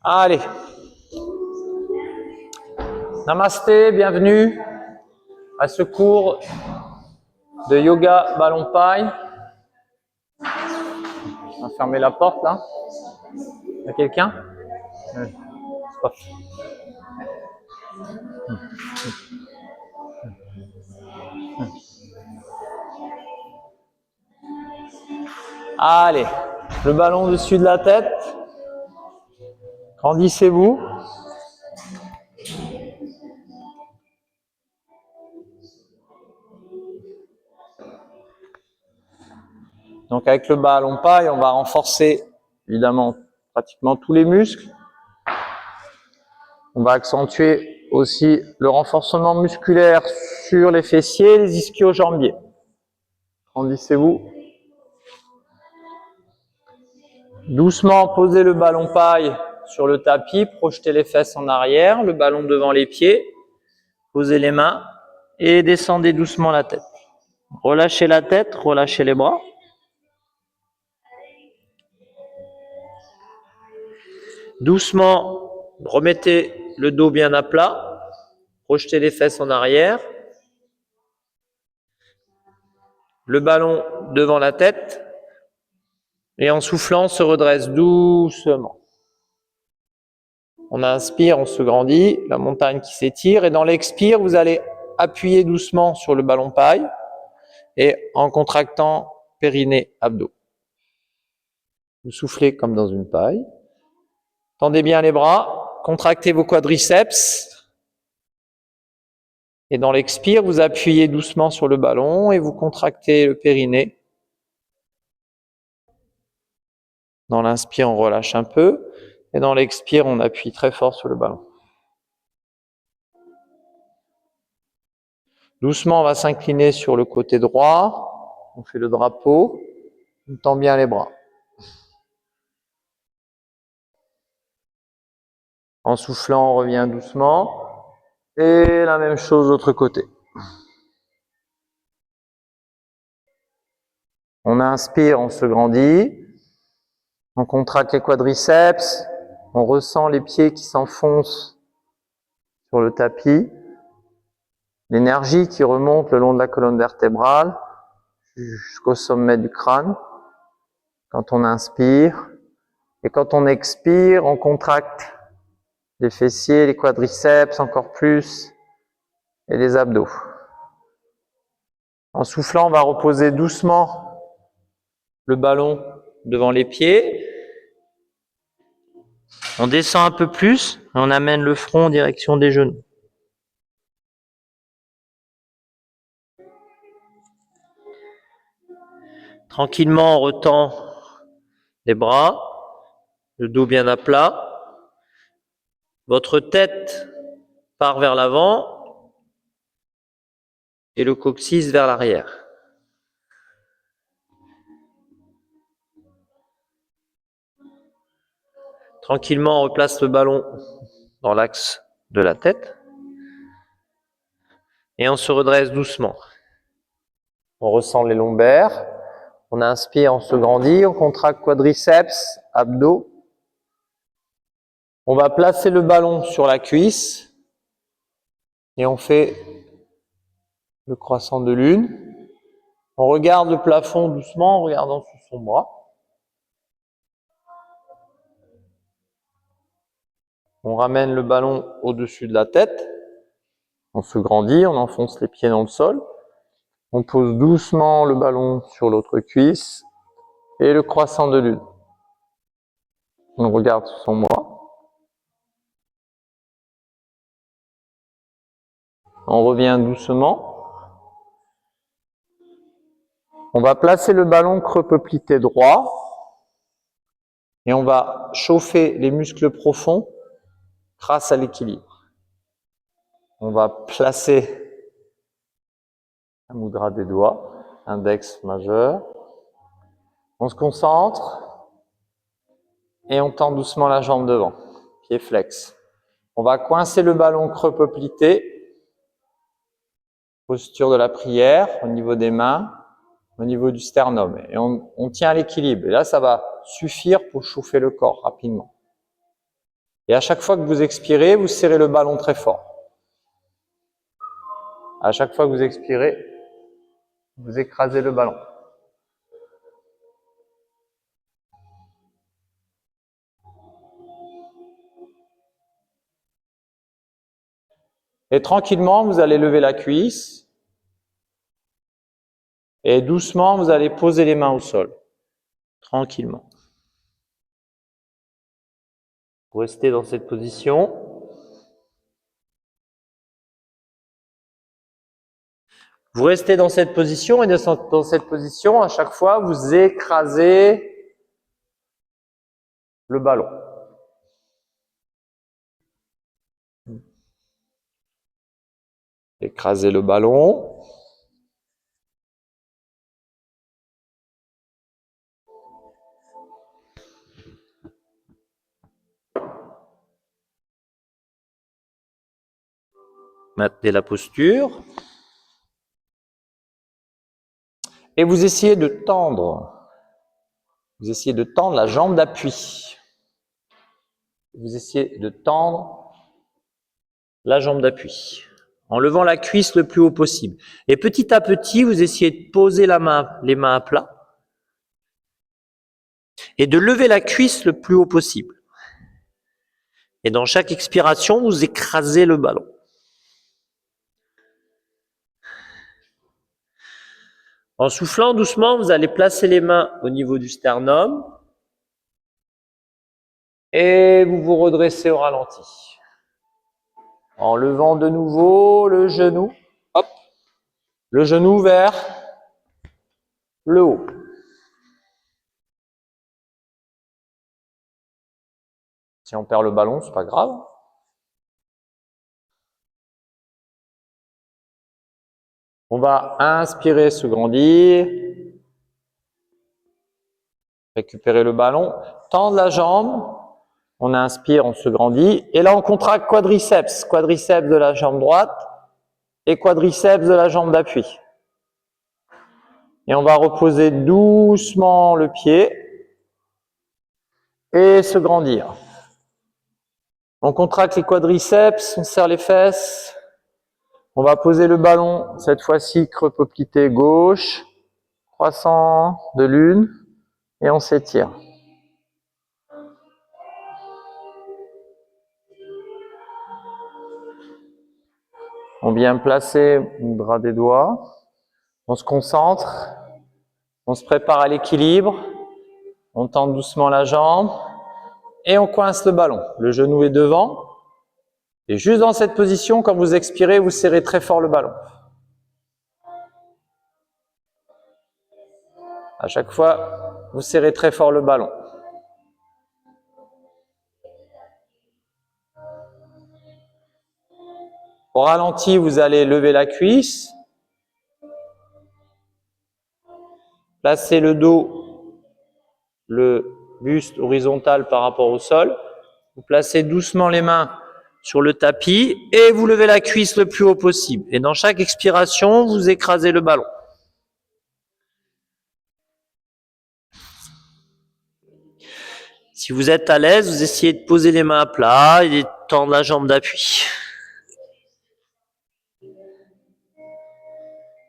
Allez. Namasté, bienvenue à ce cours de yoga ballon paille. On va fermer la porte là. Il y a quelqu'un? Allez, le ballon au-dessus de la tête. Grandissez-vous. Donc avec le ballon paille, on va renforcer évidemment pratiquement tous les muscles. On va accentuer aussi le renforcement musculaire sur les fessiers, les ischio-jambiers. Grandissez-vous. Doucement, posez le ballon paille sur le tapis, projetez les fesses en arrière, le ballon devant les pieds, posez les mains et descendez doucement la tête. Relâchez la tête, relâchez les bras. Doucement, remettez le dos bien à plat, projetez les fesses en arrière, le ballon devant la tête et en soufflant, on se redresse doucement. On inspire, on se grandit, la montagne qui s'étire et dans l'expire, vous allez appuyer doucement sur le ballon paille et en contractant périnée, abdos. Vous soufflez comme dans une paille. Tendez bien les bras, contractez vos quadriceps. Et dans l'expire, vous appuyez doucement sur le ballon et vous contractez le périnée. Dans l'inspire, on relâche un peu. Et dans l'expire, on appuie très fort sur le ballon. Doucement, on va s'incliner sur le côté droit. On fait le drapeau. On tend bien les bras. En soufflant, on revient doucement. Et la même chose de l'autre côté. On inspire, on se grandit. On contracte les quadriceps. On ressent les pieds qui s'enfoncent sur le tapis. L'énergie qui remonte le long de la colonne vertébrale jusqu'au sommet du crâne. Quand on inspire. Et quand on expire, on contracte les fessiers, les quadriceps encore plus et les abdos. En soufflant, on va reposer doucement le ballon devant les pieds. On descend un peu plus et on amène le front en direction des genoux. Tranquillement, on retend les bras, le dos bien à plat. Votre tête part vers l'avant et le coccyx vers l'arrière. Tranquillement, on replace le ballon dans l'axe de la tête et on se redresse doucement. On ressent les lombaires, on inspire, on se grandit, on contracte quadriceps, abdos. On va placer le ballon sur la cuisse et on fait le croissant de lune. On regarde le plafond doucement en regardant sous son bras. On ramène le ballon au-dessus de la tête. On se grandit, on enfonce les pieds dans le sol. On pose doucement le ballon sur l'autre cuisse et le croissant de lune. On regarde sous son bras. On revient doucement. On va placer le ballon creux peuplité droit et on va chauffer les muscles profonds grâce à l'équilibre. On va placer un mudra des doigts, index majeur. On se concentre et on tend doucement la jambe devant, pied flex. On va coincer le ballon creux peuplité, posture de la prière au niveau des mains, au niveau du sternum. Et on tient l'équilibre. Et là, ça va suffire pour chauffer le corps rapidement. Et à chaque fois que vous expirez, vous serrez le ballon très fort. À chaque fois que vous expirez, vous écrasez le ballon. Et tranquillement, vous allez lever la cuisse. Et doucement, vous allez poser les mains au sol. Tranquillement. Vous restez dans cette position. Vous restez dans cette position et dans cette position, à chaque fois, vous écrasez le ballon. Écrasez le ballon. Maintenez la posture. Et vous essayez de tendre. Vous essayez de tendre la jambe d'appui. Vous essayez de tendre la jambe d'appui en levant la cuisse le plus haut possible. Et petit à petit, vous essayez de poser les mains à plat et de lever la cuisse le plus haut possible. Et dans chaque expiration, vous écrasez le ballon. En soufflant doucement, vous allez placer les mains au niveau du sternum et vous vous redressez au ralenti. En levant de nouveau le genou, hop, le genou vers le haut. Si on perd le ballon, c'est pas grave. On va inspirer, se grandir, récupérer le ballon, tendre la jambe, on inspire, on se grandit, et là on contracte quadriceps de la jambe droite et quadriceps de la jambe d'appui. Et on va reposer doucement le pied et se grandir. On contracte les quadriceps, on serre les fesses. On va poser le ballon, cette fois-ci creux poplité gauche, croissant de lune, et on s'étire. On vient placer le bras des doigts, on se concentre, on se prépare à l'équilibre, on tend doucement la jambe et on coince le ballon. Le genou est devant et juste dans cette position, quand vous expirez, vous serrez très fort le ballon. À chaque fois, vous serrez très fort le ballon. Au ralenti, vous allez lever la cuisse, placer le dos, le buste horizontal par rapport au sol. Vous placez doucement les mains sur le tapis et vous levez la cuisse le plus haut possible. Et dans chaque expiration, vous écrasez le ballon. Si vous êtes à l'aise, vous essayez de poser les mains à plat et de tendre la jambe d'appui.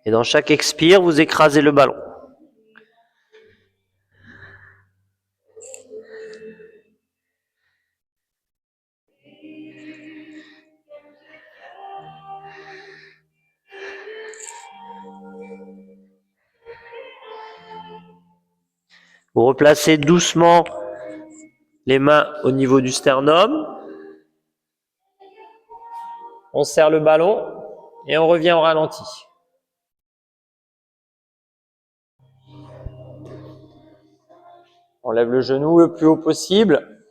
Et dans chaque expire, vous écrasez le ballon. Vous replacez doucement les mains au niveau du sternum. On serre le ballon et on revient au ralenti. On lève le genou le plus haut possible.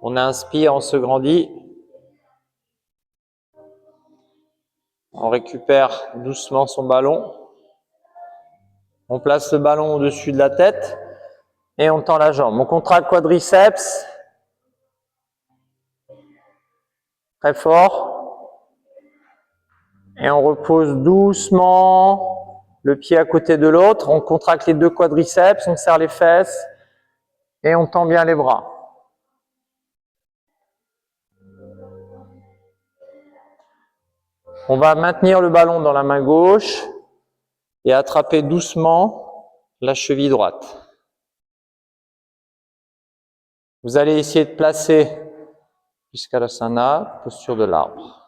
On inspire, on se grandit. On récupère doucement son ballon. On place le ballon au-dessus de la tête et on tend la jambe. On contracte quadriceps. Très fort. Et on repose doucement le pied à côté de l'autre, on contracte les deux quadriceps, on serre les fesses et on tend bien les bras. On va maintenir le ballon dans la main gauche et attraper doucement la cheville droite. Vous allez essayer de placer Viskalasana, posture de l'arbre.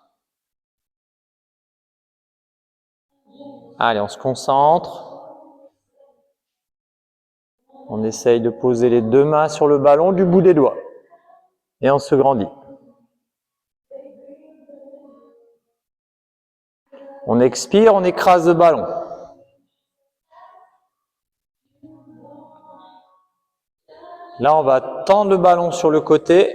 Allez, on se concentre. On essaye de poser les deux mains sur le ballon du bout des doigts. Et on se grandit. On expire, on écrase le ballon. Là, on va tendre le ballon sur le côté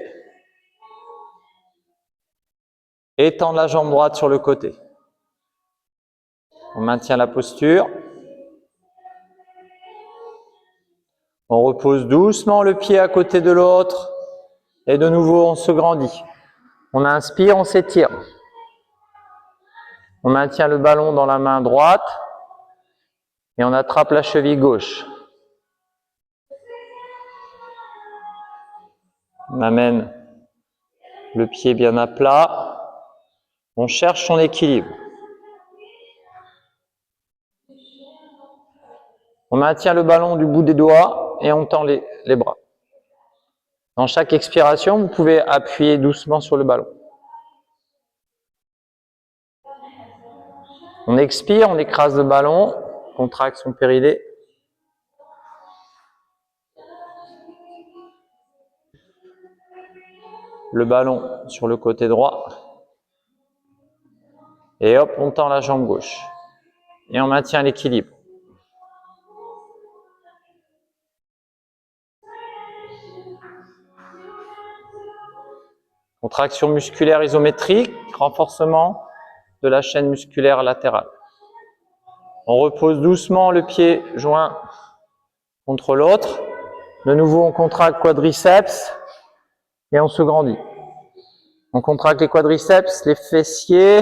et tendre la jambe droite sur le côté. On maintient la posture. On repose doucement le pied à côté de l'autre et de nouveau, on se grandit. On inspire, on s'étire. On maintient le ballon dans la main droite et on attrape la cheville gauche. On amène le pied bien à plat. On cherche son équilibre. On maintient le ballon du bout des doigts et on tend les bras. Dans chaque expiration, vous pouvez appuyer doucement sur le ballon. On expire, on écrase le ballon, contracte son périnée. Le ballon sur le côté droit. Et hop, on tend la jambe gauche. Et on maintient l'équilibre. Contraction musculaire isométrique, renforcement de la chaîne musculaire latérale. On repose doucement le pied joint contre l'autre. De nouveau, on contracte quadriceps et on se grandit. On contracte les quadriceps, les fessiers.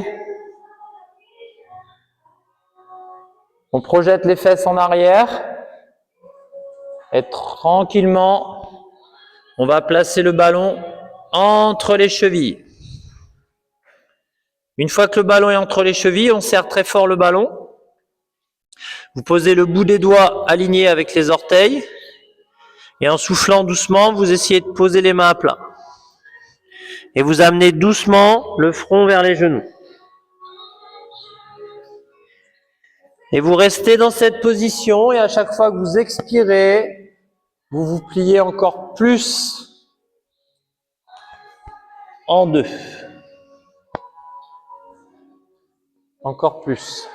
On projette les fesses en arrière. Et tranquillement, on va placer le ballon entre les chevilles. Une fois que le ballon est entre les chevilles, on serre très fort le ballon. Vous posez le bout des doigts aligné avec les orteils. Et en soufflant doucement, vous essayez de poser les mains à plat. Et vous amenez doucement le front vers les genoux. Et vous restez dans cette position et à chaque fois que vous expirez, vous vous pliez encore plus en deux. Encore plus.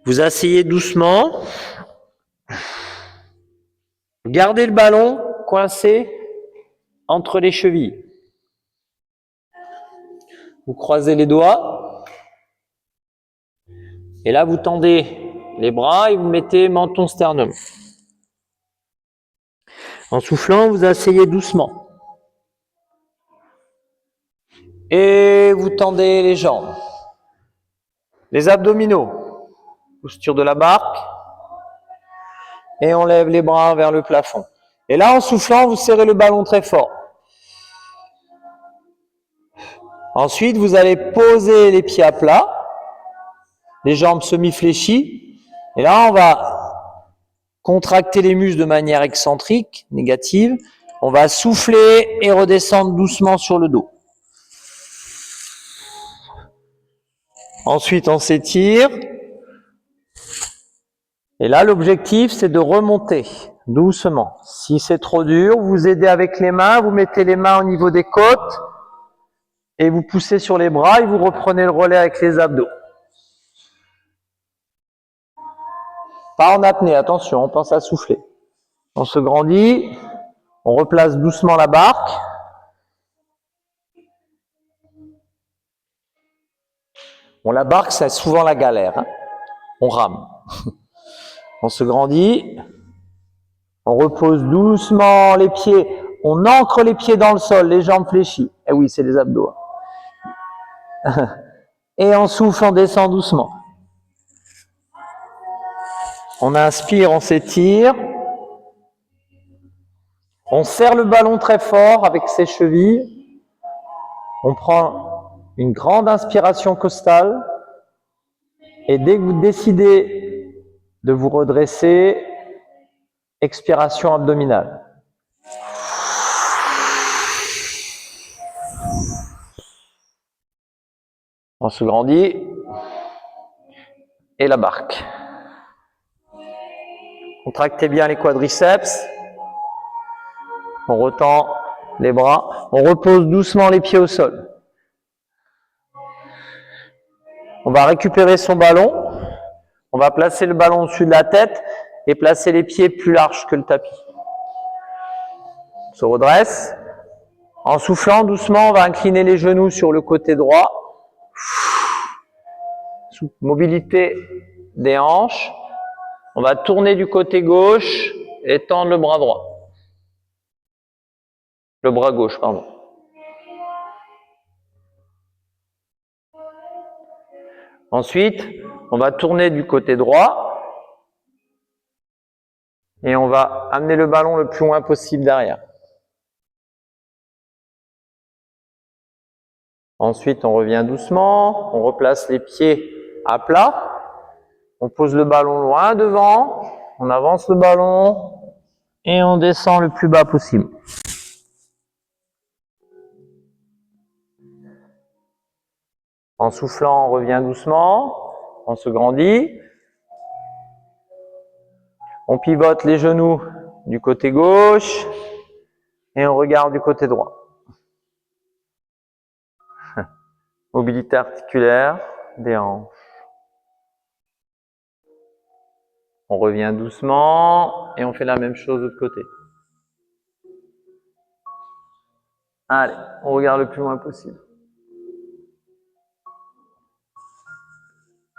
Vous asseyez doucement. Gardez le ballon coincé entre les chevilles. Vous croisez les doigts. Et là, vous tendez les bras et vous mettez menton-sternum. En soufflant, vous asseyez doucement. Et vous tendez les jambes. Les abdominaux. Posture de la barque. Et on lève les bras vers le plafond. Et là, en soufflant, vous serrez le ballon très fort. Ensuite, vous allez poser les pieds à plat. Les jambes semi-fléchies. Et là, on va contracter les muscles de manière excentrique, négative. On va souffler et redescendre doucement sur le dos. Ensuite, on s'étire. Et là, l'objectif, c'est de remonter doucement. Si c'est trop dur, vous aidez avec les mains, vous mettez les mains au niveau des côtes et vous poussez sur les bras et vous reprenez le relais avec les abdos. Pas en apnée, attention, on pense à souffler. On se grandit, on replace doucement la barque. Bon, la barque, c'est souvent la galère. Hein. On rame. On se grandit. On repose doucement les pieds. On ancre les pieds dans le sol, les jambes fléchies. Eh oui, c'est les abdos. Et on souffle, on descend doucement. On inspire, on s'étire. On serre le ballon très fort avec ses chevilles. On prend une grande inspiration costale. Et dès que vous décidez de vous redresser, expiration abdominale. On se grandit. Et la barque. Contractez bien les quadriceps. On retend les bras. On repose doucement les pieds au sol. On va récupérer son ballon. On va placer le ballon au-dessus de la tête et placer les pieds plus larges que le tapis. On se redresse. En soufflant doucement, on va incliner les genoux sur le côté droit. Mobilité des hanches. On va tourner du côté gauche et tendre le bras droit. Le bras gauche, pardon. Ensuite, on va tourner du côté droit et on va amener le ballon le plus loin possible derrière. Ensuite, on revient doucement, on replace les pieds à plat, on pose le ballon loin devant, on avance le ballon et on descend le plus bas possible. En soufflant, on revient doucement, on se grandit. On pivote les genoux du côté gauche et on regarde du côté droit. Mobilité articulaire des hanches. On revient doucement et on fait la même chose de l'autre côté. Allez, on regarde le plus loin possible.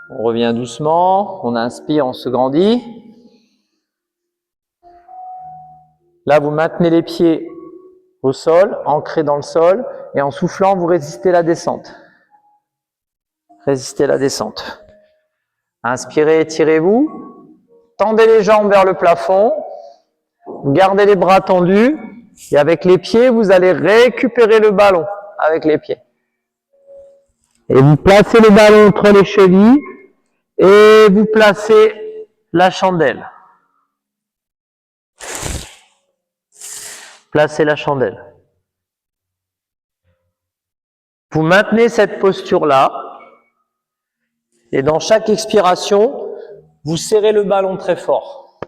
On revient doucement, on inspire, on se grandit. Là, vous maintenez les pieds au sol, ancrés dans le sol, et en soufflant, vous résistez la descente. Résistez la descente. Inspirez, étirez-vous. Tendez les jambes vers le plafond. Gardez les bras tendus. Et avec les pieds, vous allez récupérer le ballon avec les pieds. Et vous placez le ballon entre les chevilles et vous placez la chandelle. Placez la chandelle. Vous maintenez cette posture-là. Et dans chaque expiration, vous serrez le ballon très fort.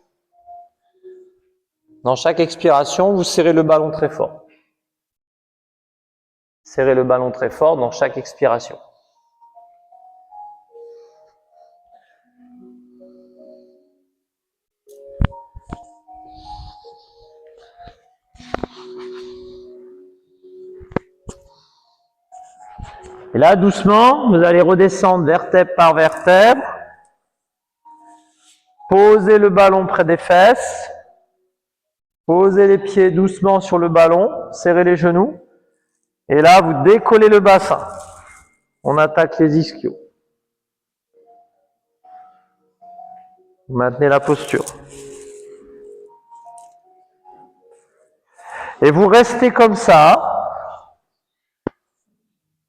Dans chaque expiration, vous serrez le ballon très fort. Serrez le ballon très fort dans chaque expiration. Et là, doucement, vous allez redescendre vertèbre par vertèbre. Posez le ballon près des fesses. Posez les pieds doucement sur le ballon. Serrez les genoux. Et là, vous décollez le bassin. On attaque les ischios. Vous maintenez la posture. Et vous restez comme ça.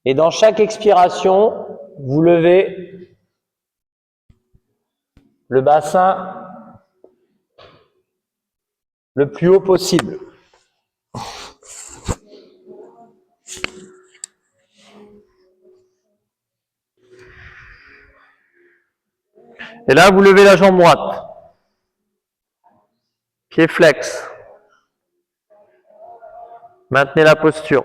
Et dans chaque expiration, vous levez le bassin le plus haut possible. Et là, vous levez la jambe droite. Pied flex. Maintenez la posture.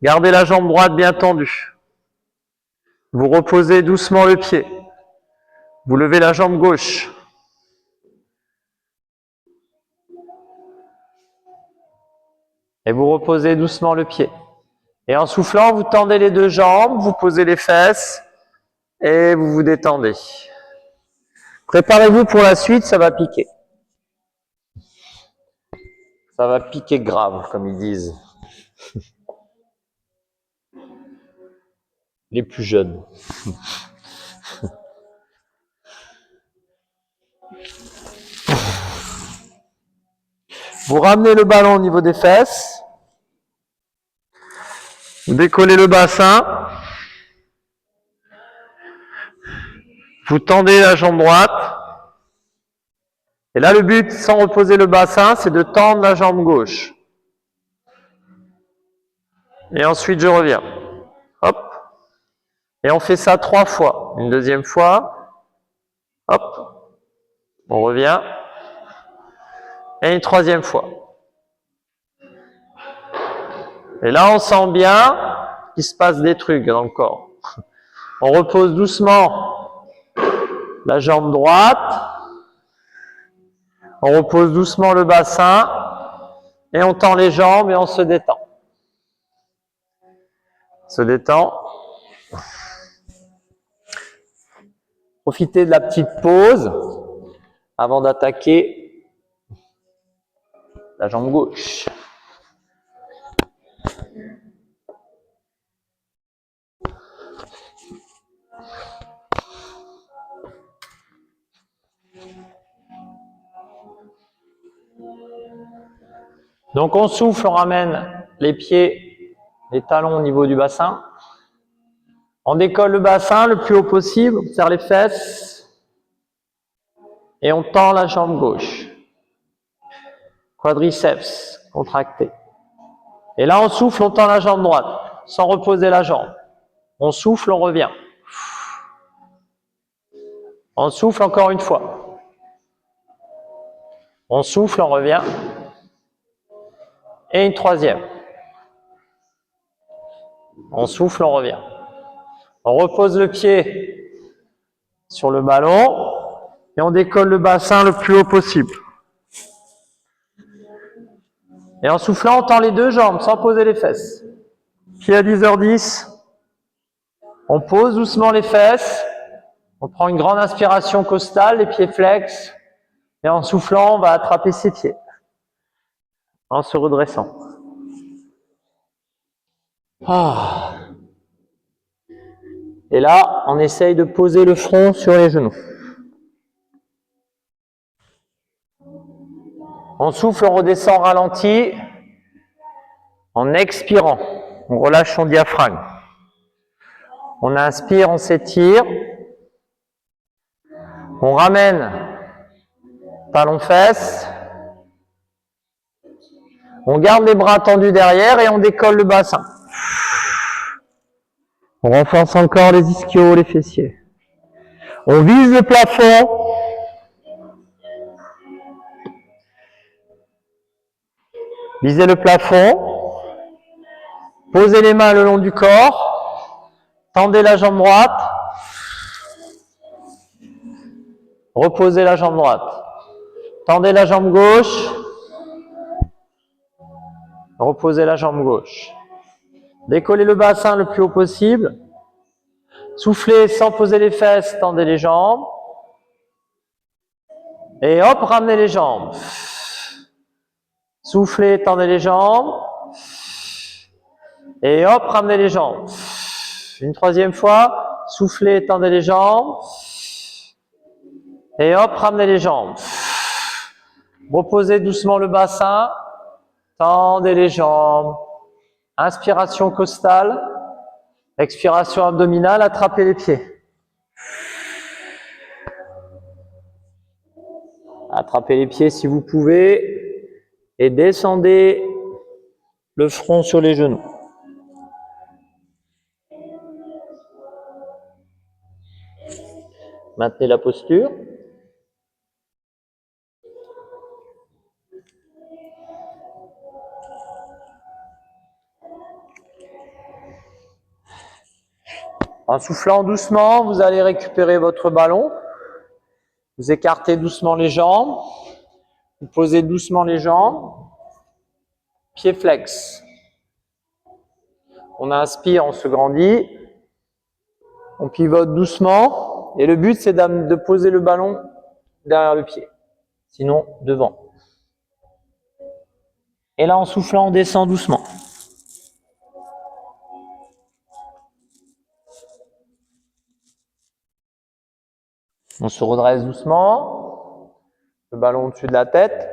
Gardez la jambe droite bien tendue. Vous reposez doucement le pied. Vous levez la jambe gauche. Et vous reposez doucement le pied. Et en soufflant, vous tendez les deux jambes, vous posez les fesses, Et vous vous détendez. Préparez-vous pour la suite, ça va piquer. Ça va piquer grave, comme ils disent. Les plus jeunes. Vous ramenez le ballon au niveau des fesses. Vous décollez le bassin. Vous tendez la jambe droite. Et là, le but, sans reposer le bassin, c'est de tendre la jambe gauche. Et ensuite, je reviens. Hop. Et on fait ça 3 fois. Une deuxième fois. Hop. On revient. Et une troisième fois. Et là, on sent bien qu'il se passe des trucs dans le corps. On repose doucement la jambe droite. On repose doucement le bassin. Et on tend les jambes et on se détend. Se détend. Profitez de la petite pause avant d'attaquer la jambe gauche. Donc on souffle, on ramène les pieds, les talons au niveau du bassin. On décolle le bassin le plus haut possible, on serre les fesses et on tend la jambe gauche. Quadriceps contracté. Et là on souffle, on tend la jambe droite, sans reposer la jambe. On souffle, on revient. On souffle encore une fois. On souffle, on revient. Et une troisième. On souffle, on revient. On repose le pied sur le ballon et on décolle le bassin le plus haut possible. Et en soufflant, on tend les deux jambes sans poser les fesses. Pied à 10h10. On pose doucement les fesses. On prend une grande inspiration costale, les pieds flex. Et en soufflant, on va attraper ses pieds. En se redressant. Ah. Et là, on essaye de poser le front sur les genoux. On souffle, on redescend ralenti. En expirant, on relâche son diaphragme. On inspire, on s'étire. On ramène talons-fesses. On garde les bras tendus derrière et on décolle le bassin. On renforce encore les ischios, les fessiers. On vise le plafond. Visez le plafond. Posez les mains le long du corps. Tendez la jambe droite. Reposez la jambe droite. Tendez la jambe gauche. Reposez la jambe gauche. Décollez le bassin le plus haut possible. Soufflez sans poser les fesses, tendez les jambes. Et hop, ramenez les jambes. Soufflez, tendez les jambes. Et hop, ramenez les jambes. Une troisième fois. Soufflez, tendez les jambes. Et hop, ramenez les jambes. Reposez doucement le bassin. Tendez les jambes. Inspiration costale. Expiration abdominale, attrapez les pieds. Attrapez les pieds si vous pouvez. Et descendez le front sur les genoux. Maintenez la posture. En soufflant doucement, vous allez récupérer votre ballon. Vous écartez doucement les jambes. Vous posez doucement les jambes. Pieds flex. On inspire, on se grandit. On pivote doucement. Et le but, c'est de poser le ballon derrière le pied. Sinon, devant. Et là, en soufflant, on descend doucement. On se redresse doucement. Le ballon au-dessus de la tête.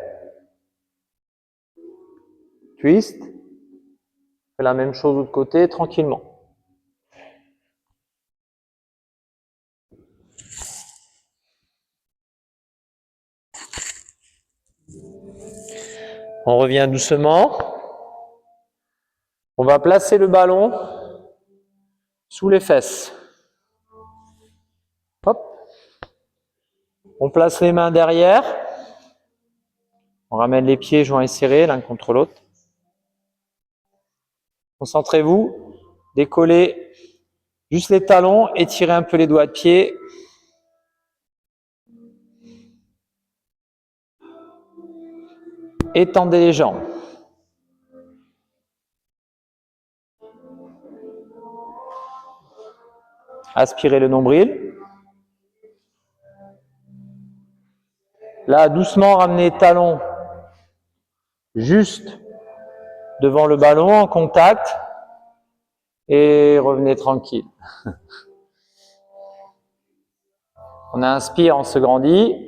Twist. On fait la même chose de l'autre côté, tranquillement. On revient doucement. On va placer le ballon sous les fesses. Hop. On place les mains derrière. On ramène les pieds joints et serrés l'un contre l'autre. Concentrez-vous. Décollez juste les talons, étirez un peu les doigts de pied. Étendez les jambes. Aspirez le nombril. Là, doucement, ramenez les talons juste devant le ballon en contact et revenez tranquille. On inspire, on se grandit.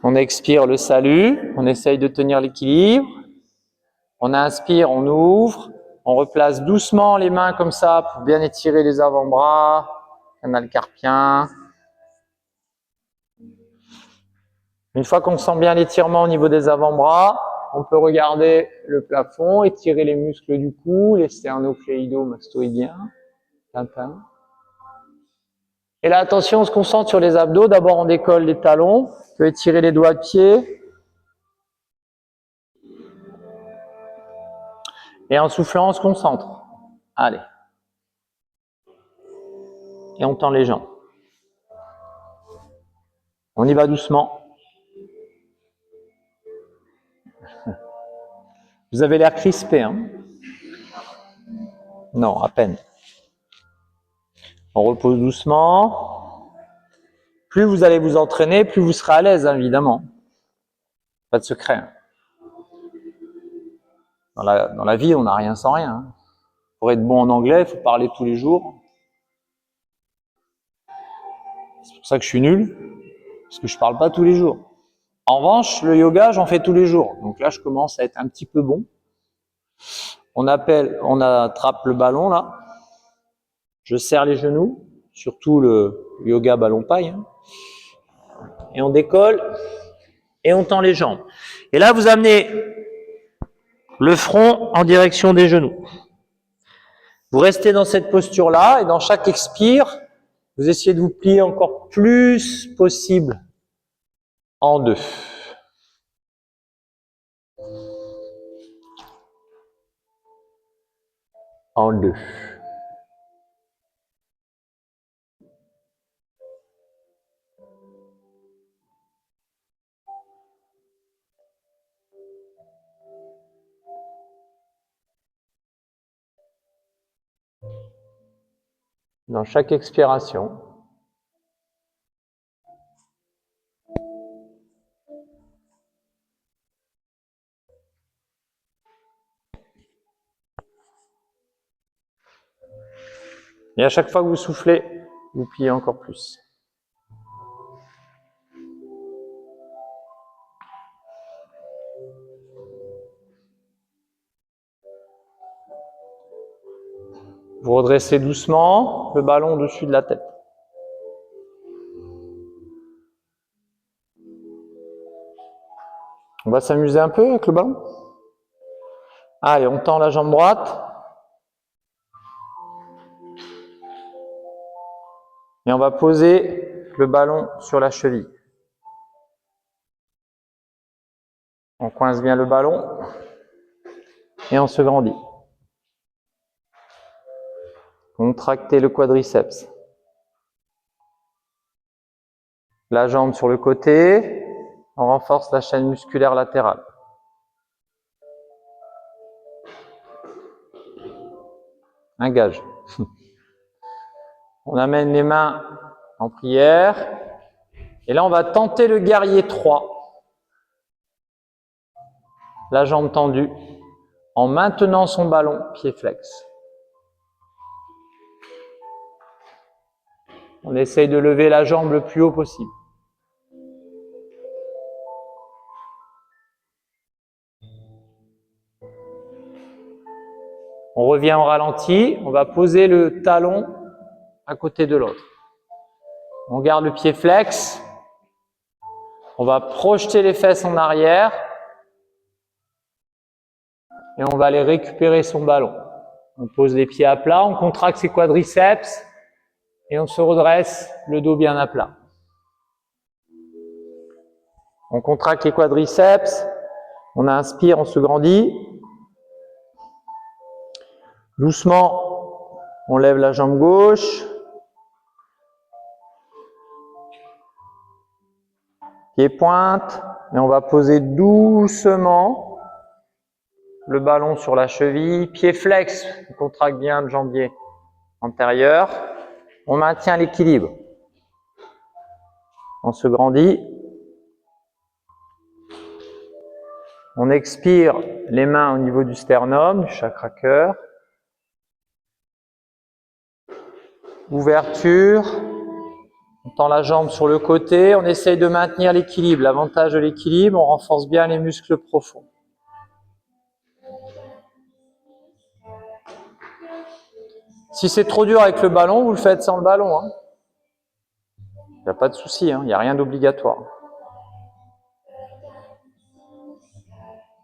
On expire le salut. On essaye de tenir l'équilibre. On inspire, on ouvre. On replace doucement les mains comme ça pour bien étirer les avant-bras, canal carpien. Une fois qu'on sent bien l'étirement au niveau des avant-bras, on peut regarder le plafond, étirer les muscles du cou, les sternocléido-mastoïdiens. Et là, attention, on se concentre sur les abdos. D'abord, on décolle les talons. On peut étirer les doigts de pied. Et en soufflant, on se concentre. Allez. Et on tend les jambes. On y va doucement. Vous avez l'air crispé, hein? Non, à peine. On repose doucement. Plus vous allez vous entraîner, plus vous serez à l'aise, hein, évidemment. Pas de secret. Hein. Dans la vie, on n'a rien sans rien. Hein. Pour être bon en anglais, il faut parler tous les jours. C'est pour ça que je suis nul, parce que je ne parle pas tous les jours. En revanche, le yoga, j'en fais tous les jours. Donc là, je commence à être un petit peu bon. On attrape le ballon, là. Je serre les genoux, surtout le yoga ballon paille. Hein. Et on décolle et on tend les jambes. Et là, vous amenez le front en direction des genoux. Vous restez dans cette posture-là et dans chaque expire, vous essayez de vous plier encore plus possible en deux. En deux. Dans chaque expiration. Et à chaque fois que vous soufflez, vous pliez encore plus. Vous redressez doucement le ballon au-dessus de la tête. On va s'amuser un peu avec le ballon. Allez, on tend la jambe droite. Et on va poser le ballon sur la cheville. On coince bien le ballon et on se grandit. Contractez le quadriceps. La jambe sur le côté, on renforce la chaîne musculaire latérale. Un gage. On amène les mains en prière. Et là, on va tenter le guerrier 3. La jambe tendue, en maintenant son ballon, pied flex. On essaye de lever la jambe le plus haut possible. On revient au ralenti, on va poser le talon à côté de l'autre. On garde le pied flex. On va projeter les fesses en arrière. Et on va aller récupérer son ballon. On pose les pieds à plat, on contracte ses quadriceps et on se redresse, le dos bien à plat. On contracte les quadriceps, on inspire, on se grandit. Doucement, on lève la jambe gauche. Pied pointe, et on va poser doucement le ballon sur la cheville. Pied flex, on contracte bien le jambier antérieur. On maintient l'équilibre. On se grandit. On expire les mains au niveau du sternum, du chakra cœur. Ouverture. On tend la jambe sur le côté. On essaye de maintenir l'équilibre. L'avantage de l'équilibre, on renforce bien les muscles profonds. Si c'est trop dur avec le ballon, vous le faites sans le ballon. Il n'y a pas de souci, il n'y a rien d'obligatoire.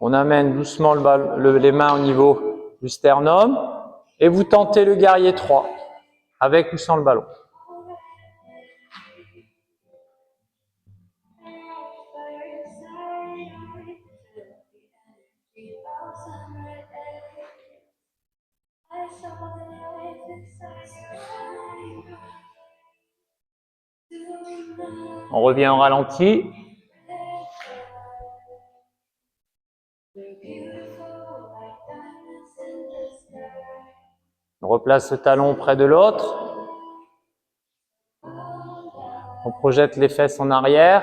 On amène doucement les mains au niveau du sternum et vous tentez le guerrier 3 avec ou sans le ballon. On revient au ralenti. On replace le talon près de l'autre. On projette les fesses en arrière.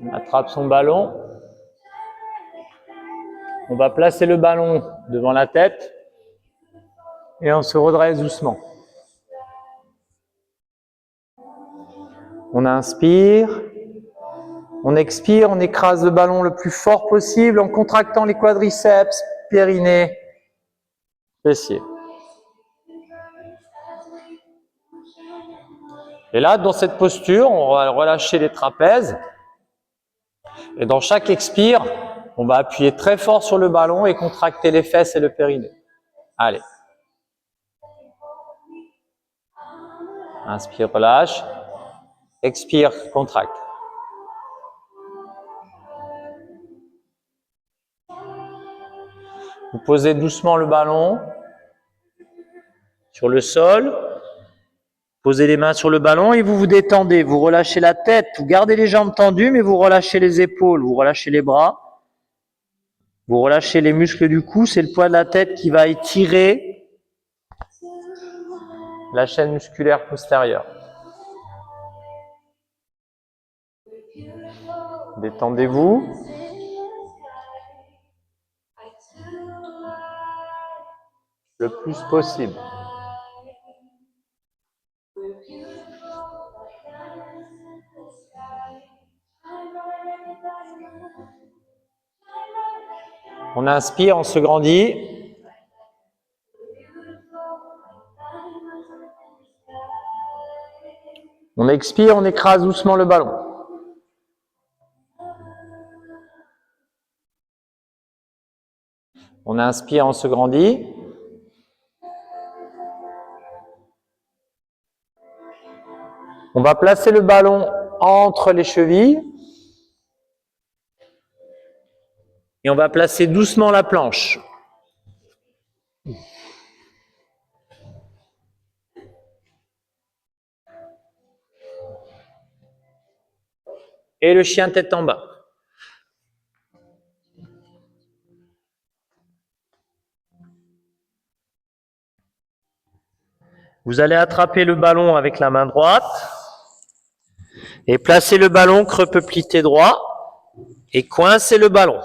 On attrape son ballon. On va placer le ballon devant la tête et on se redresse doucement. On inspire. On expire, on écrase le ballon le plus fort possible en contractant les quadriceps, périnée, fessiers. Et là, dans cette posture, on va relâcher les trapèzes. Et dans chaque expire, on va appuyer très fort sur le ballon et contracter les fesses et le périnée. Allez. Inspire, relâche. Expire, contracte. Vous posez doucement le ballon sur le sol. Posez les mains sur le ballon et vous vous détendez. Vous relâchez la tête. Vous gardez les jambes tendues, mais vous relâchez les épaules. Vous relâchez les bras. Vous relâchez les muscles du cou. C'est le poids de la tête qui va étirer la chaîne musculaire postérieure. Détendez-vous. Le plus possible. On inspire, on se grandit. On expire, on écrase doucement le ballon. On inspire, on se grandit. On va placer le ballon entre les chevilles. Et on va placer doucement la planche. Et le chien tête en bas. Vous allez attraper le ballon avec la main droite et placer le ballon creux peuplité droit et coincer le ballon.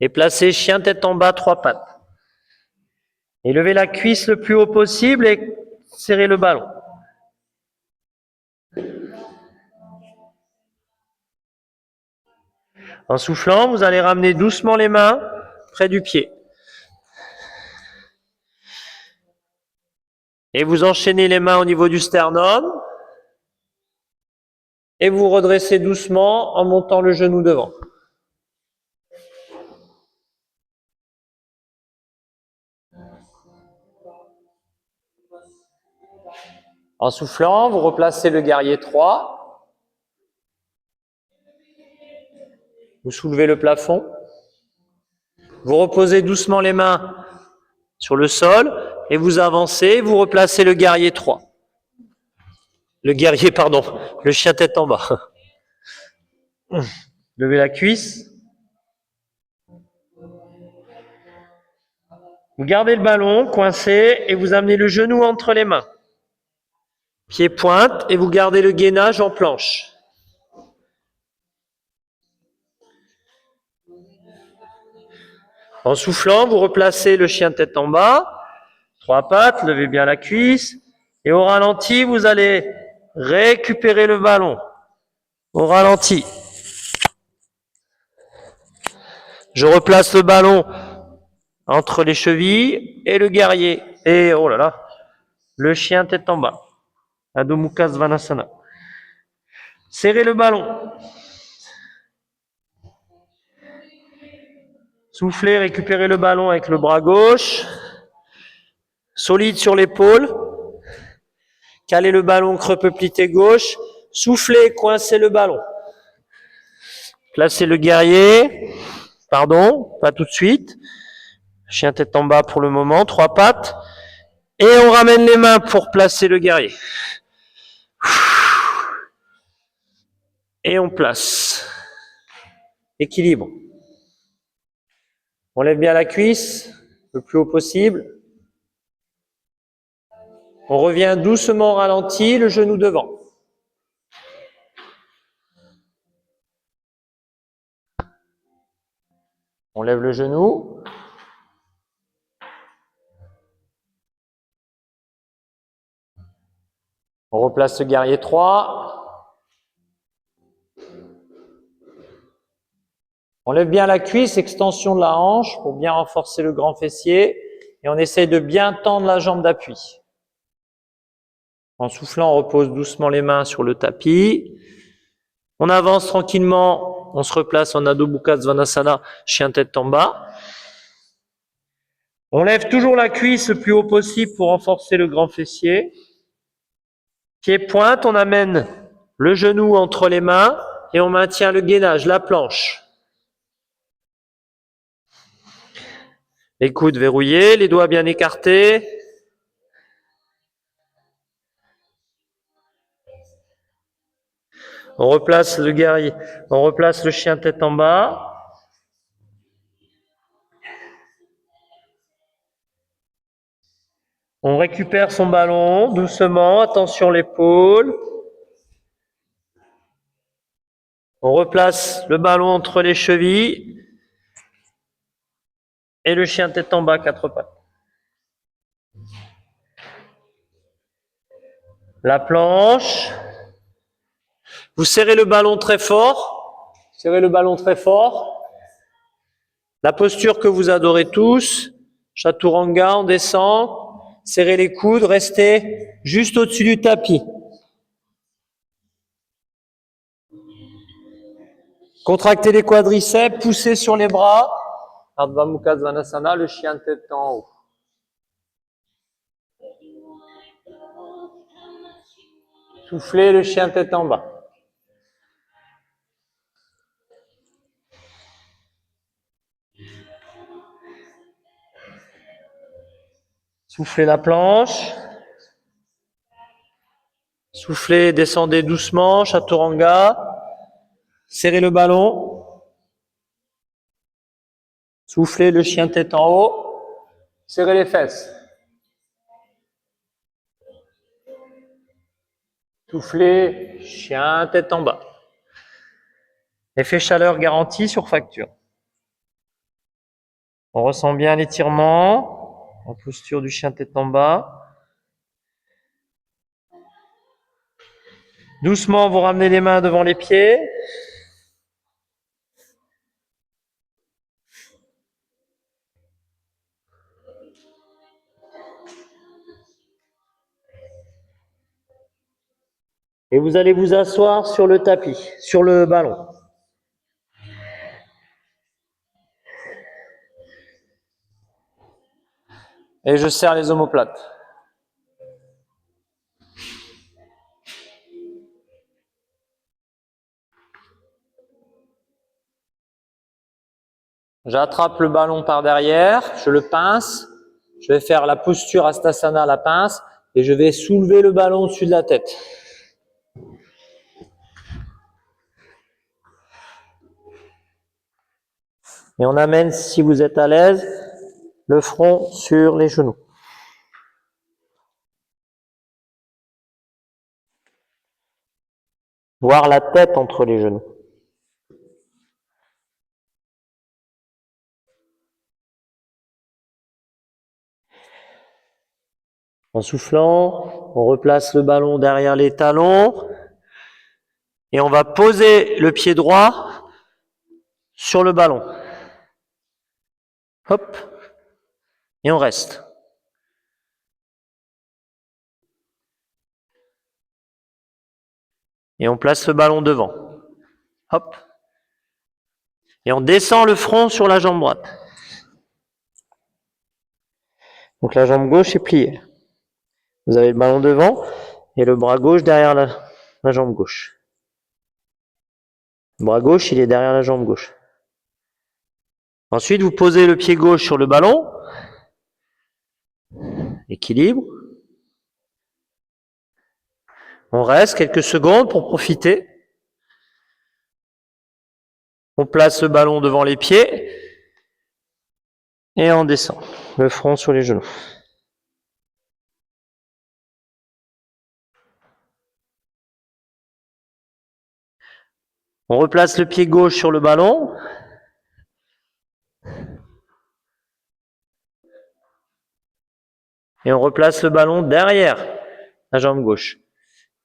Et placer chien tête en bas, 3 pattes. Et levez la cuisse le plus haut possible et serrez le ballon. En soufflant, vous allez ramener doucement les mains près du pied. Et vous enchaînez les mains au niveau du sternum. Et vous redressez doucement en montant le genou devant. En soufflant, vous replacez le guerrier 3. Vous soulevez le plafond. Vous reposez doucement les mains sur le sol et vous avancez, vous replacez le guerrier 3. Le chien tête en bas. Levez la cuisse. Vous gardez le ballon coincé et vous amenez le genou entre les mains. Pied pointe et vous gardez le gainage en planche. En soufflant, vous replacez le chien tête en bas, 3 pattes, levez bien la cuisse. Et au ralenti, vous allez récupérer le ballon. Au ralenti. Je replace le ballon entre les chevilles et le guerrier. Et oh là là, le chien tête en bas. Adho Mukha Svanasana. Serrez le ballon. Soufflez, récupérez le ballon avec le bras gauche. Solide sur l'épaule. Calez le ballon creux peuplité gauche. Soufflez, coincez le ballon. Placez le guerrier. Pardon, pas tout de suite. Chien tête en bas pour le moment, 3 pattes. Et on ramène les mains pour placer le guerrier. Et on place. Équilibre. On lève bien la cuisse, le plus haut possible. On revient doucement au ralenti, le genou devant. On lève le genou. On replace le guerrier 3. On lève bien la cuisse, extension de la hanche pour bien renforcer le grand fessier. Et on essaye de bien tendre la jambe d'appui. En soufflant, on repose doucement les mains sur le tapis. On avance tranquillement, on se replace en Adho Mukha Svanasana, chien tête en bas. On lève toujours la cuisse le plus haut possible pour renforcer le grand fessier. Pied pointe, on amène le genou entre les mains et on maintient le gainage, la planche. Les coudes verrouillés, les doigts bien écartés. On replace le guerrier, on replace le chien tête en bas. On récupère son ballon doucement, attention l'épaule. On replace le ballon entre les chevilles et le chien tête en bas, 4 pattes. La planche. Vous serrez le ballon très fort. Serrez le ballon très fort. La posture que vous adorez tous. Chaturanga, on descend. Serrez les coudes, restez juste au-dessus du tapis. Contractez les quadriceps, poussez sur les bras. Ardha Mukha Svanasana, le chien tête en haut. Soufflez le chien tête en bas. Soufflez la planche. Soufflez, descendez doucement, chaturanga. Serrez le ballon. Soufflez le chien tête en haut. Serrez les fesses. Soufflez, chien, tête en bas. Effet chaleur garanti sur facture. On ressent bien l'étirement en posture du chien tête en bas. Doucement, vous ramenez les mains devant les pieds. Et vous allez vous asseoir sur le tapis, sur le ballon. Et je serre les omoplates. J'attrape le ballon par derrière, je le pince. Je vais faire la posture Hastasana à la pince et je vais soulever le ballon au-dessus de la tête. Et on amène, si vous êtes à l'aise, le front sur les genoux. Voir la tête entre les genoux. En soufflant, on replace le ballon derrière les talons et on va poser le pied droit sur le ballon. Hop, et on reste. Et on place le ballon devant. Hop. Et on descend le front sur la jambe droite. Donc la jambe gauche est pliée. Vous avez le ballon devant et le bras gauche derrière la jambe gauche. Le bras gauche, il est derrière la jambe gauche. Ensuite, vous posez le pied gauche sur le ballon. Équilibre. On reste quelques secondes pour profiter. On place le ballon devant les pieds et on descend. Le front sur les genoux. On replace le pied gauche sur le ballon. Et on replace le ballon derrière la jambe gauche.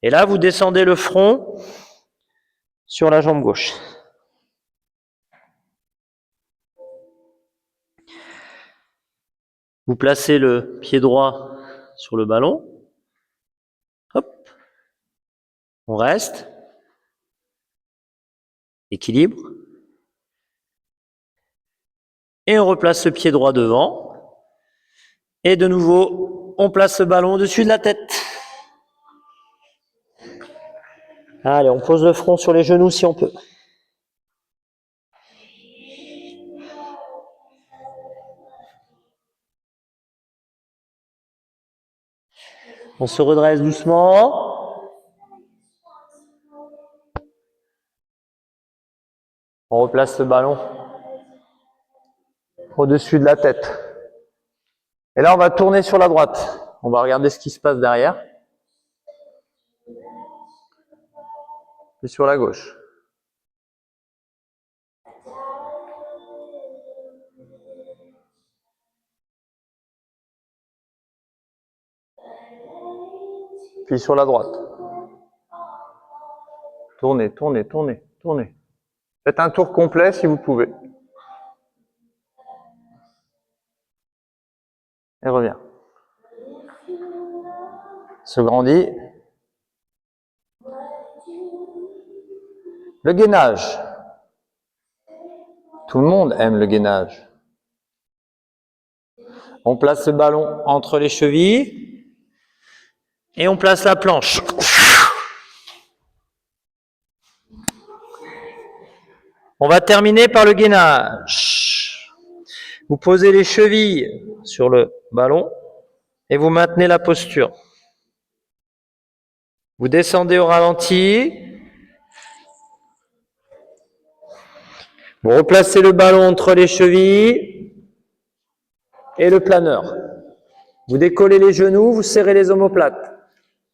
Et là, vous descendez le front sur la jambe gauche. Vous placez le pied droit sur le ballon. Hop. On reste. Équilibre. Et on replace le pied droit devant. Et de nouveau, on place le ballon au-dessus de la tête. Allez, on pose le front sur les genoux si on peut. On se redresse doucement. On replace le ballon au-dessus de la tête. Et là, on va tourner sur la droite. On va regarder ce qui se passe derrière. Et sur la gauche. Puis sur la droite. Tournez, tournez, tournez, tournez. Faites un tour complet si vous pouvez. Et reviens. Se grandit. Le gainage. Tout le monde aime le gainage. On place le ballon entre les chevilles et on place la planche. On va terminer par le gainage. Vous posez les chevilles sur le ballon et vous maintenez la posture. Vous descendez au ralenti. Vous replacez le ballon entre les chevilles et le planeur. Vous décollez les genoux, vous serrez les omoplates.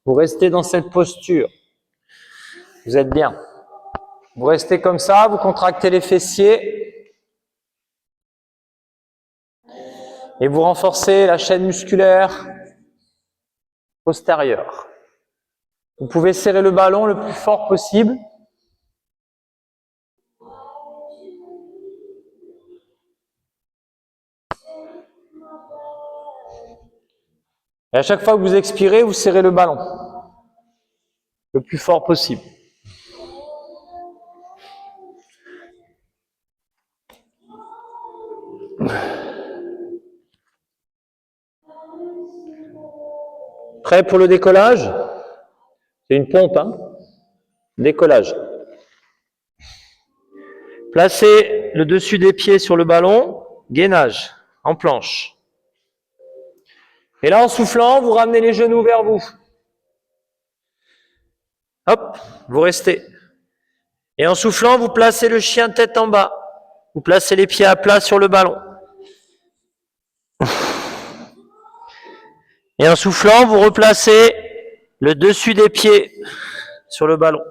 Vous restez dans cette posture Vous êtes bien. Vous restez comme ça, vous contractez les fessiers et vous renforcez la chaîne musculaire postérieure. Vous pouvez serrer le ballon le plus fort possible. Et à chaque fois que vous expirez, vous serrez le ballon le plus fort possible. Prêt pour le décollage? C'est une pompe, hein? Décollage. Placez le dessus des pieds sur le ballon, gainage, en planche. Et là, en soufflant, vous ramenez les genoux vers vous. Hop, vous restez. Et en soufflant, vous placez le chien tête en bas. Vous placez les pieds à plat sur le ballon. Et en soufflant, vous replacez le dessus des pieds sur le ballon.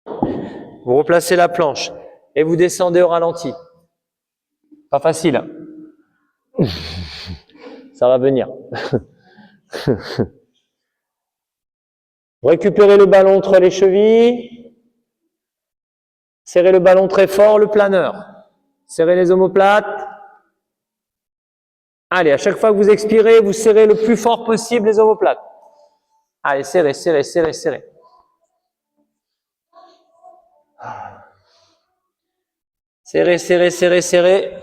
Vous replacez la planche et vous descendez au ralenti. Pas facile, hein? Ça va venir. Vous récupérez le ballon entre les chevilles. Serrez le ballon très fort, le planeur. Serrez les omoplates. Allez, à chaque fois que vous expirez, vous serrez le plus fort possible les omoplates. Allez, serrez, serrez, serrez, serrez. Serrez, serrez, serrez, serrez.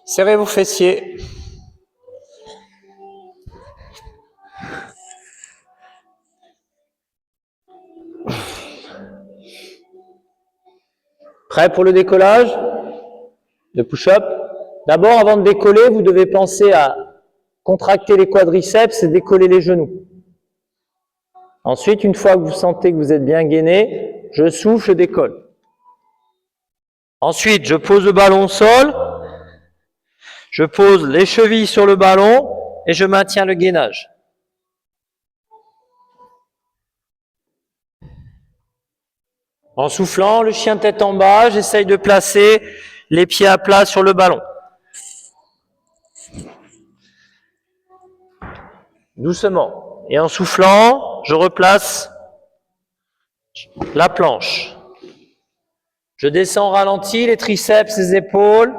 Serrez vos fessiers. Prêt pour le décollage? Le push-up. D'abord, avant de décoller, vous devez penser à contracter les quadriceps et décoller les genoux. Ensuite, une fois que vous sentez que vous êtes bien gainé, je souffle, je décolle. Ensuite, je pose le ballon au sol, je pose les chevilles sur le ballon et je maintiens le gainage. En soufflant, le chien tête en bas, j'essaye de placer les pieds à plat sur le ballon. Doucement. Et en soufflant, je replace la planche. Je descends au ralenti, les triceps, les épaules.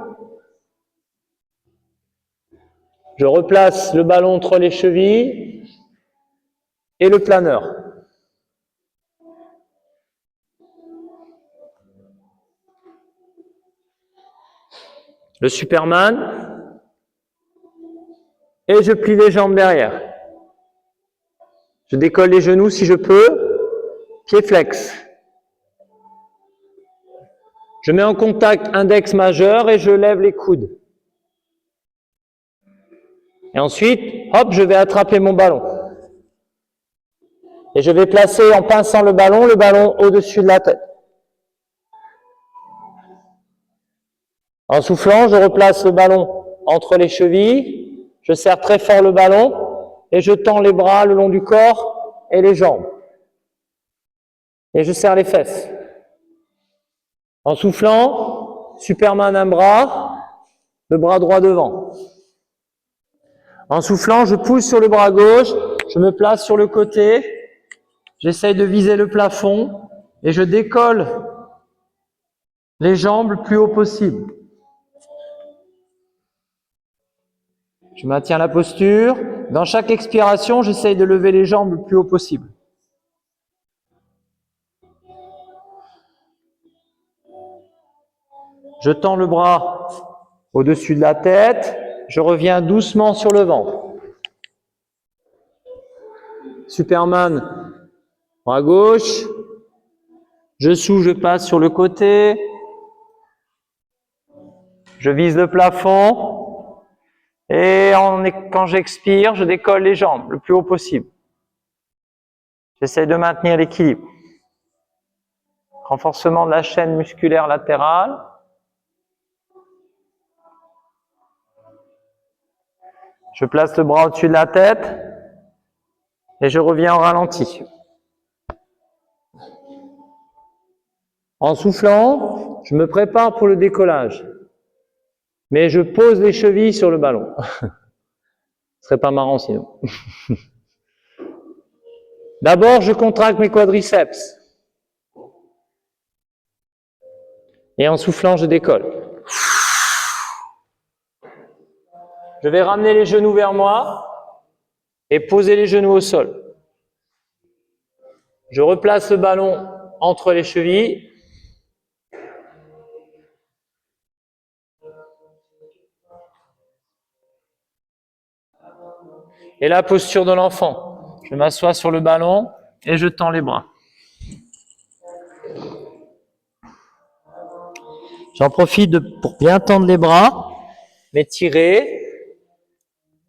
Je replace le ballon entre les chevilles et le planeur. Le Superman. Et je plie les jambes derrière. Je décolle les genoux si je peux. Pied flex. Je mets en contact index majeur et je lève les coudes. Et ensuite, hop, je vais attraper mon ballon. Et je vais placer, en pinçant le ballon au-dessus de la tête. En soufflant, je replace le ballon entre les chevilles. Je serre très fort le ballon et je tends les bras le long du corps et les jambes. Et je serre les fesses. En soufflant, Superman un bras, le bras droit devant. En soufflant, je pousse sur le bras gauche, je me place sur le côté, j'essaye de viser le plafond et je décolle les jambes le plus haut possible. Je maintiens la posture. Dans chaque expiration, j'essaye de lever les jambes le plus haut possible. Je tends le bras au-dessus de la tête. Je reviens doucement sur le ventre. Superman, bras gauche. Je souffle, je passe sur le côté. Je vise le plafond. Et quand j'expire, je décolle les jambes le plus haut possible. J'essaie de maintenir l'équilibre. Renforcement de la chaîne musculaire latérale. Je place le bras au-dessus de la tête et je reviens au ralenti. En soufflant, je me prépare pour le décollage. Mais je pose les chevilles sur le ballon. Ce serait pas marrant sinon. D'abord, je contracte mes quadriceps. Et en soufflant, je décolle. Je vais ramener les genoux vers moi et poser les genoux au sol. Je replace le ballon entre les chevilles. Et la posture de l'enfant. Je m'assois sur le ballon et je tends les bras. J'en profite pour bien tendre les bras, m'étirer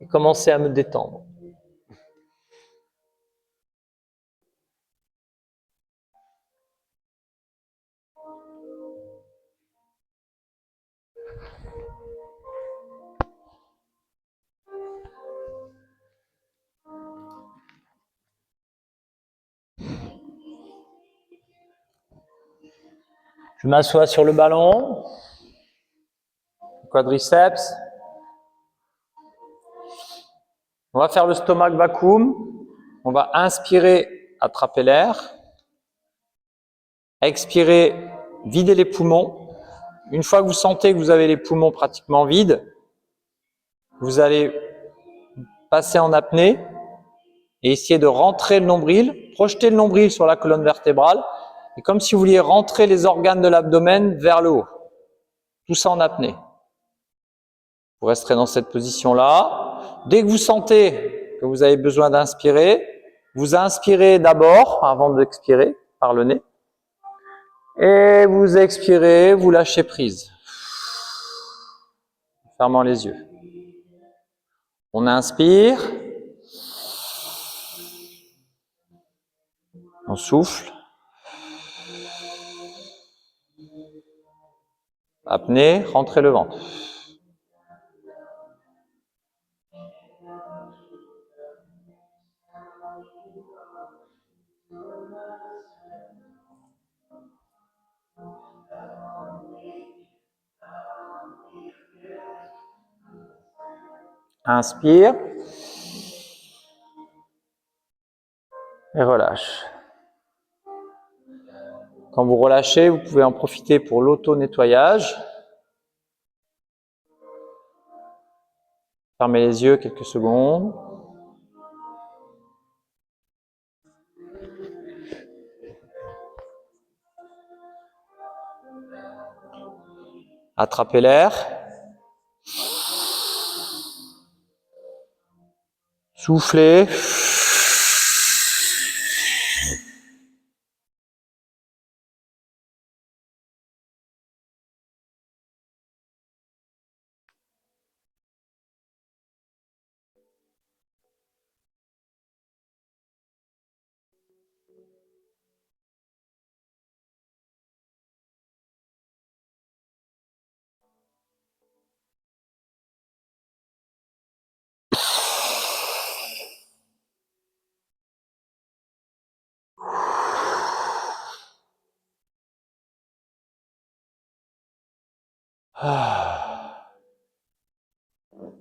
et commencer à me détendre. Je m'assois sur le ballon, quadriceps. On va faire le stomach vacuum. On va inspirer, attraper l'air. Expirer, vider les poumons. Une fois que vous sentez que vous avez les poumons pratiquement vides, vous allez passer en apnée et essayer de rentrer le nombril, projeter le nombril sur la colonne vertébrale, et comme si vous vouliez rentrer les organes de l'abdomen vers le haut. Tout ça en apnée. Vous resterez dans cette position-là. Dès que vous sentez que vous avez besoin d'inspirer, vous inspirez d'abord, avant d'expirer, par le nez. Et vous expirez, vous lâchez prise. Fermant les yeux. On inspire. On souffle. Apnée, rentrez le ventre. Inspire. Et relâche. Quand vous relâchez, vous pouvez en profiter pour l'auto-nettoyage. Fermez les yeux quelques secondes. Attrapez l'air. Soufflez.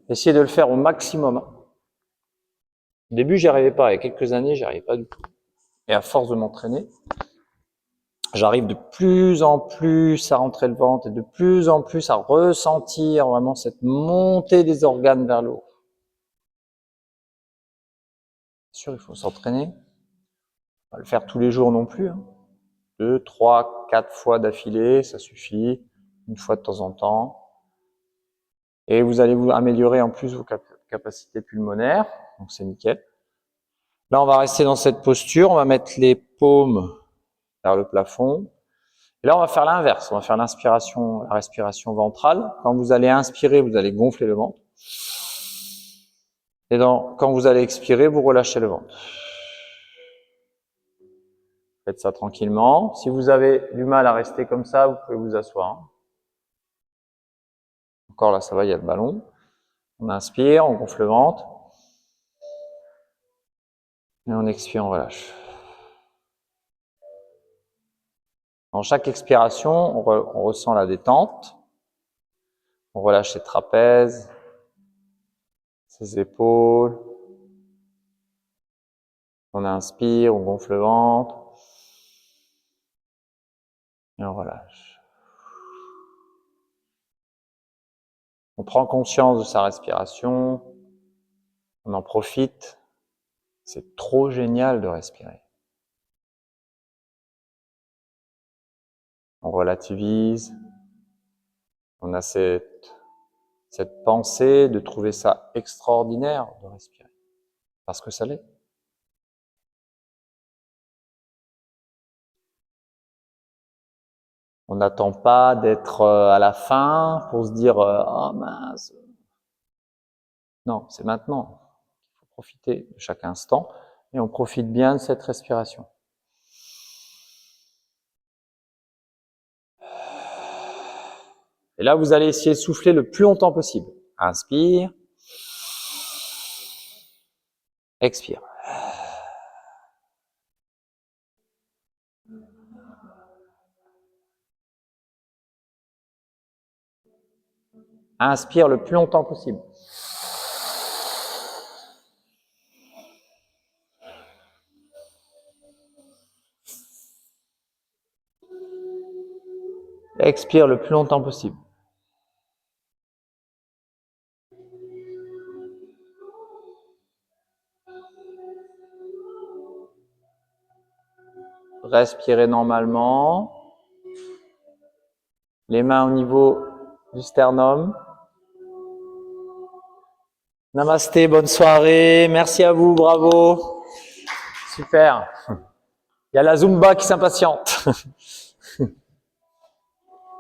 Essayez de le faire au maximum. Au début, j'y arrivais pas. Il y a quelques années, j'y arrivais pas du tout. Et à force de m'entraîner, j'arrive de plus en plus à rentrer le ventre et de plus en plus à ressentir vraiment cette montée des organes vers le haut. Bien sûr, il faut s'entraîner. Pas le faire tous les jours non plus. 2, 3, 4 fois d'affilée, ça suffit. Une fois de temps en temps. Et vous allez vous améliorer en plus vos capacités pulmonaires. Donc c'est nickel. Là, on va rester dans cette posture. On va mettre les paumes vers le plafond. Et là, on va faire l'inverse. On va faire l'inspiration, la respiration ventrale. Quand vous allez inspirer, vous allez gonfler le ventre. Et quand vous allez expirer, vous relâchez le ventre. Faites ça tranquillement. Si vous avez du mal à rester comme ça, vous pouvez vous asseoir. Encore là, ça va, il y a le ballon. On inspire, on gonfle le ventre. Et on expire, on relâche. Dans chaque expiration, on ressent la détente. On relâche ses trapèzes, ses épaules. On inspire, on gonfle le ventre. Et on relâche. On prend conscience de sa respiration. On en profite. C'est trop génial de respirer. On relativise. On a cette pensée de trouver ça extraordinaire de respirer. Parce que ça l'est. On n'attend pas d'être à la fin pour se dire « Oh mince !» Non, c'est maintenant. Il faut profiter de chaque instant et on profite bien de cette respiration. Et là, vous allez essayer de souffler le plus longtemps possible. Inspire. Expire. Inspire le plus longtemps possible. Expire le plus longtemps possible. Respirez normalement. Les mains au niveau du sternum. Namasté, bonne soirée. Merci à vous, bravo. Super. Il y a la Zumba qui s'impatiente.